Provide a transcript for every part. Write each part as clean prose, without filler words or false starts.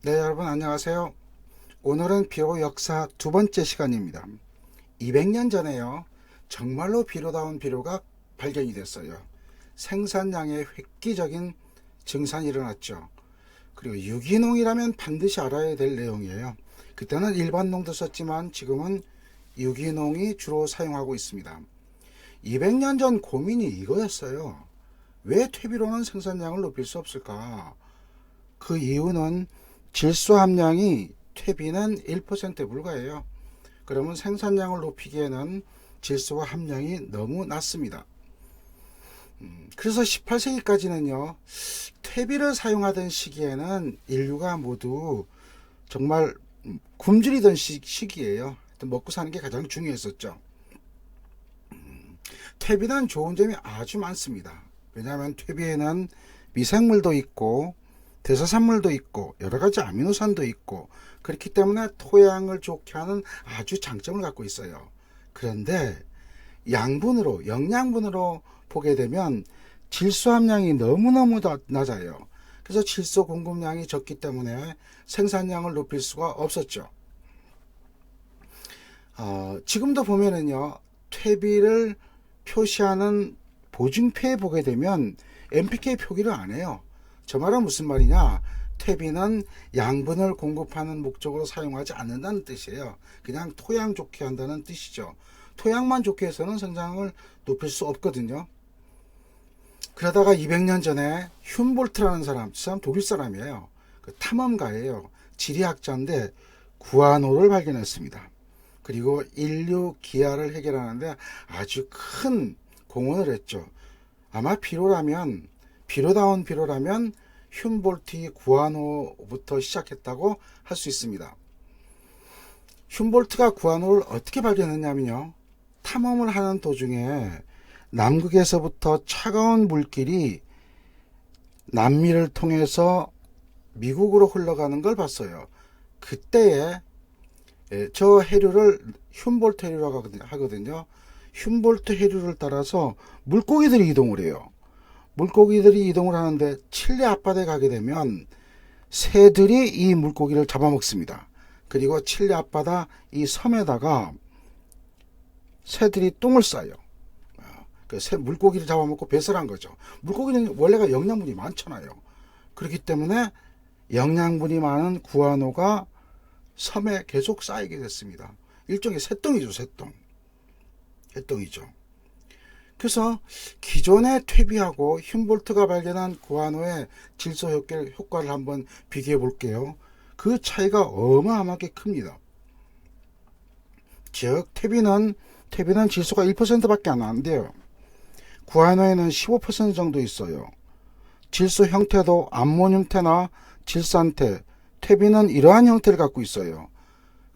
네, 여러분 안녕하세요. 오늘은 비로 역사 두 번째 시간입니다. 200년 전에요. 정말로 비로다운 비료가 발견이 됐어요. 생산량의 획기적인 증산이 일어났죠. 그리고 유기농이라면 반드시 알아야 될 내용이에요. 그때는 일반농도 썼지만 지금은 유기농이 주로 사용하고 있습니다. 200년 전 고민이 이거였어요. 왜 퇴비로는 생산량을 높일 수 없을까? 그 이유는 질소 함량이 퇴비는 1%에 불과해요. 그러면 생산량을 높이기에는 질소 함량이 너무 낮습니다. 그래서 18세기까지는요, 퇴비를 사용하던 시기에는 인류가 모두 정말 굶주리던 시기예요. 먹고 사는 게 가장 중요했었죠. 퇴비는 좋은 점이 아주 많습니다. 왜냐하면 퇴비에는 미생물도 있고 대사산물도 있고 여러가지 아미노산도 있고 그렇기 때문에 토양을 좋게 하는 아주 장점을 갖고 있어요. 그런데 양분으로 영양분으로 보게 되면 질소 함량이 너무너무 낮아요. 그래서 질소 공급량이 적기 때문에 생산량을 높일 수가 없었죠. 지금도 보면은요, 퇴비를 표시하는 보증표에 보게 되면 NPK 표기를 안 해요. 저 말은 무슨 말이냐? 퇴비는 양분을 공급하는 목적으로 사용하지 않는다는 뜻이에요. 그냥 토양 좋게 한다는 뜻이죠. 토양만 좋게 해서는 생산을 높일 수 없거든요. 그러다가 200년 전에 흉볼트라는 사람, 그 사람 독일 사람이에요. 그 탐험가예요. 지리학자인데 구아노를 발견했습니다. 그리고 인류 기아를 해결하는데 아주 큰 공헌을 했죠. 아마 비로다운 비료라면 흉볼트 구아노부터 시작했다고 할 수 있습니다. 흉볼트가 구아노를 어떻게 발견했냐면요, 탐험을 하는 도중에 남극에서부터 차가운 물길이 남미를 통해서 미국으로 흘러가는 걸 봤어요. 그때에 저 해류를 흉볼트 해류라고 하거든요. 흉볼트 해류를 따라서 물고기들이 이동을 해요. 물고기들이 이동을 하는데 칠레 앞바다에 가게 되면 새들이 이 물고기를 잡아먹습니다. 그리고 칠레 앞바다 이 섬에다가 새들이 똥을 싸요. 그 물고기를 잡아먹고 배설한 거죠. 물고기는 원래가 영양분이 많잖아요. 그렇기 때문에 영양분이 많은 구아노가 섬에 계속 쌓이게 됐습니다. 일종의 새똥이죠, 새똥. 새똥이죠. 그래서 기존의 퇴비하고 흉볼트가 발견한 구아노의 질소 효과를 한번 비교해 볼게요. 그 차이가 어마어마하게 큽니다. 즉 퇴비는 질소가 1%밖에 안 돼요. 구아노에는 15% 정도 있어요. 질소 형태도 암모늄태나 질산태, 퇴비는 이러한 형태를 갖고 있어요.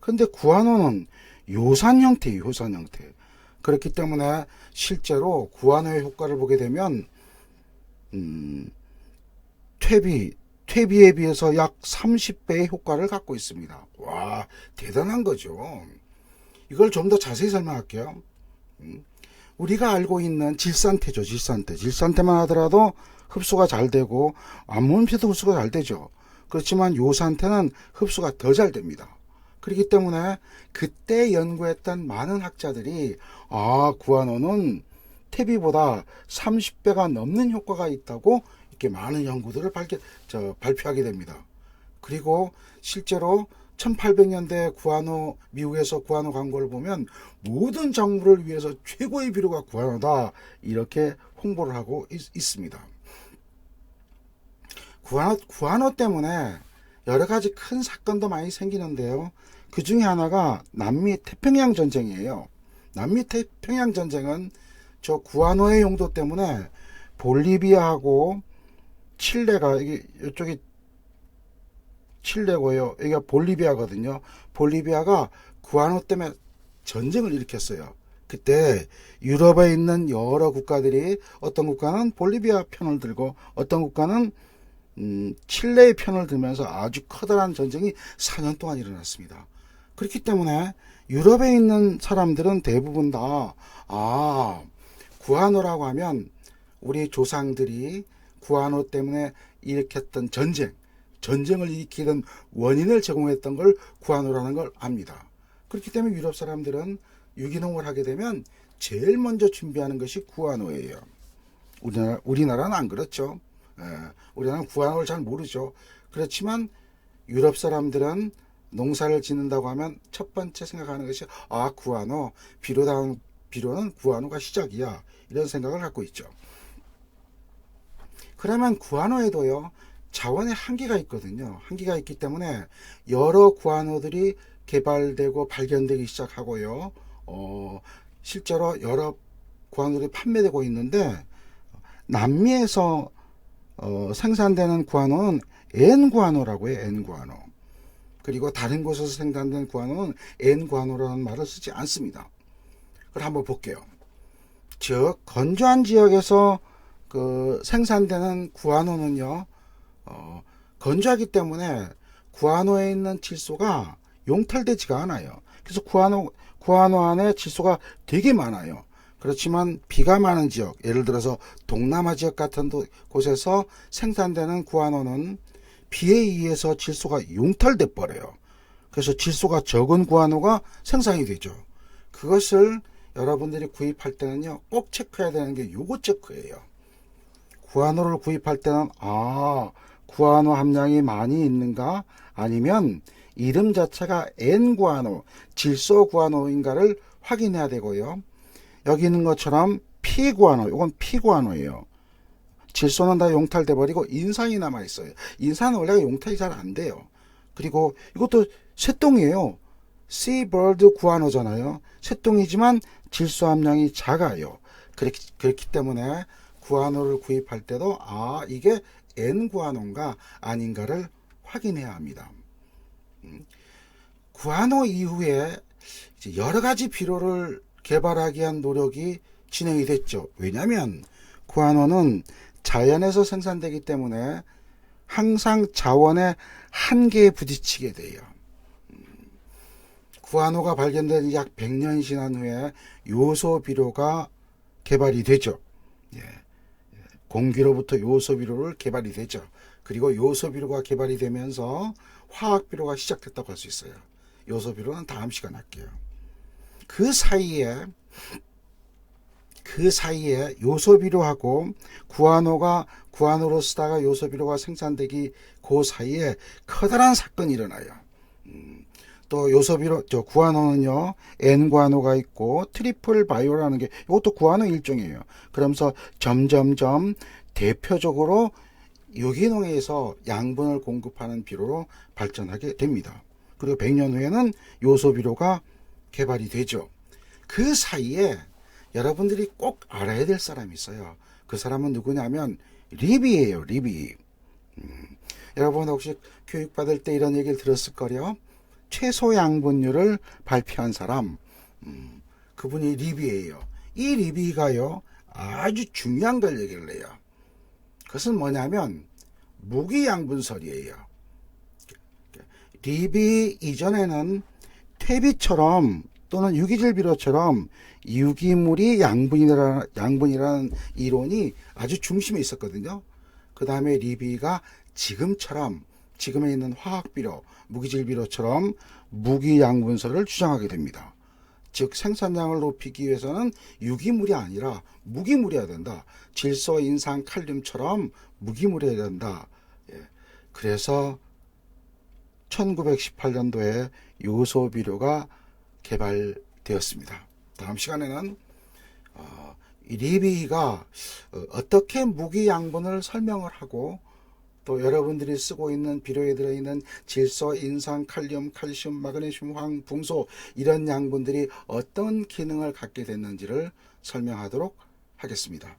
근데 구아노는 요산 형태예요, 요산 형태. 그렇기 때문에 실제로 구아노의 효과를 보게 되면 퇴비에 비해서 약 30배의 효과를 갖고 있습니다. 와, 대단한 거죠. 이걸 좀 더 자세히 설명할게요. 우리가 알고 있는 질산태죠. 질산태만 하더라도 흡수가 잘 되고 암모늄태도 흡수가 잘 되죠. 그렇지만 요산태는 흡수가 더 잘 됩니다. 그렇기 때문에 그때 연구했던 많은 학자들이 구아노는 퇴비보다 30배가 넘는 효과가 있다고 이렇게 많은 연구들을 발표하게 됩니다. 그리고 실제로 1800년대 미국에서 구아노 광고를 보면 모든 작물을 위해서 최고의 비료가 구아노다 이렇게 홍보를 하고 있습니다. 구아노 때문에 여러 가지 큰 사건도 많이 생기는데요. 그 중에 하나가 남미 태평양 전쟁이에요. 남미 태평양 전쟁은 저 구아노의 용도 때문에 볼리비아하고 칠레가, 이쪽이 칠레고요. 여기가 볼리비아거든요. 볼리비아가 구아노 때문에 전쟁을 일으켰어요. 그때 유럽에 있는 여러 국가들이 어떤 국가는 볼리비아 편을 들고 어떤 국가는 칠레의 편을 들면서 아주 커다란 전쟁이 4년 동안 일어났습니다. 그렇기 때문에 유럽에 있는 사람들은 대부분 다 구아노라고 하면 우리 조상들이 구아노 때문에 일으켰던 전쟁, 전쟁을 일으키던 원인을 제공했던 걸 구아노라는 걸 압니다. 그렇기 때문에 유럽 사람들은 유기농을 하게 되면 제일 먼저 준비하는 것이 구아노예요. 우리나라는 안 그렇죠. 우리나라는 구아노를 잘 모르죠. 그렇지만 유럽 사람들은 농사를 짓는다고 하면 첫 번째 생각하는 것이 구아노, 비료는 구아노가 시작이야, 이런 생각을 갖고 있죠. 그러면 구아노에도요 자원의 한계가 있거든요. 한계가 있기 때문에 여러 구아노들이 개발되고 발견되기 시작하고요. 실제로 여러 구아노들이 판매되고 있는데, 남미에서 생산되는 구아노는 N구아노라고 해요. N구아노. 그리고 다른 곳에서 생산된 구아노는 N구아노라는 말을 쓰지 않습니다. 그럼 한번 볼게요. 즉 건조한 지역에서 생산되는 구아노는요, 건조하기 때문에 구아노에 있는 질소가 용탈되지가 않아요. 그래서 구아노 안에 질소가 되게 많아요. 그렇지만 비가 많은 지역, 예를 들어서 동남아 지역 같은 곳에서 생산되는 구아노는 비에 의해서 질소가 용탈돼 버려요. 그래서 질소가 적은 구아노가 생산이 되죠. 그것을 여러분들이 구입할 때는요, 꼭 체크해야 되는 게 요거 체크예요. 구아노를 구입할 때는 구아노 함량이 많이 있는가, 아니면 이름 자체가 N구아노, 질소 구아노인가를 확인해야 되고요. 여기 있는 것처럼 P구아노, 이건 P구아노예요. 질소는 다 용탈돼 버리고 인산이 남아 있어요. 인산은 원래 용탈이 잘 안 돼요. 그리고 이것도 새똥이에요. Cbird 구아노잖아요. 새똥이지만 질소 함량이 작아요. 그렇기 때문에 구아노를 구입할 때도 이게 N구아노인가 아닌가를 확인해야 합니다. 구아노 이후에 이제 여러 가지 비료를 개발하기 위한 노력이 진행이 됐죠. 왜냐하면 구아노는 자연에서 생산되기 때문에 항상 자원의 한계에 부딪히게 돼요. 구아노가 발견된 약 100년 지난 후에 요소 비료가 개발이 되죠. 공기로부터 요소 비료를 개발이 되죠. 그리고 요소 비료가 개발이 되면서 화학 비료가 시작됐다고 할 수 있어요. 요소 비료는 다음 시간에 할게요. 그 사이에 요소 비료하고 구아노로 쓰다가 요소 비료가 생산되기 그 사이에 커다란 사건이 일어나요. 또 요소 비료, 구아노는요, N구아노가 있고 트리플 바이오라는 게 이것도 구아노 일종이에요. 그러면서 점점점 대표적으로 유기농에서 양분을 공급하는 비료로 발전하게 됩니다. 그리고 100년 후에는 요소 비료가 개발이 되죠. 그 사이에 여러분들이 꼭 알아야 될 사람이 있어요. 그 사람은 누구냐면 리비예요. 리비. 여러분 혹시 교육받을 때 이런 얘기를 들었을 거요. 최소 양분율을 발표한 사람, 그분이 리비예요. 이 리비가요, 아주 중요한 걸 얘기를 해요. 그것은 뭐냐면 무기양분설이에요. 리비 이전에는 퇴비처럼 또는 유기질 비료처럼 유기물이 양분이라는 이론이 아주 중심에 있었거든요. 그 다음에 리비가 지금에 있는 화학비료, 무기질 비료처럼 무기양분설을 주장하게 됩니다. 즉 생산량을 높이기 위해서는 유기물이 아니라 무기물이어야 된다. 질소, 인산, 칼륨처럼 무기물이어야 된다. 그래서 1918년도에 요소 비료가 개발되었습니다. 다음 시간에는 이 리비가 어떻게 무기 양분을 설명을 하고, 또 여러분들이 쓰고 있는 비료에 들어있는 질소, 인산, 칼륨, 칼슘, 마그네슘, 황, 붕소 이런 양분들이 어떤 기능을 갖게 됐는지를 설명하도록 하겠습니다.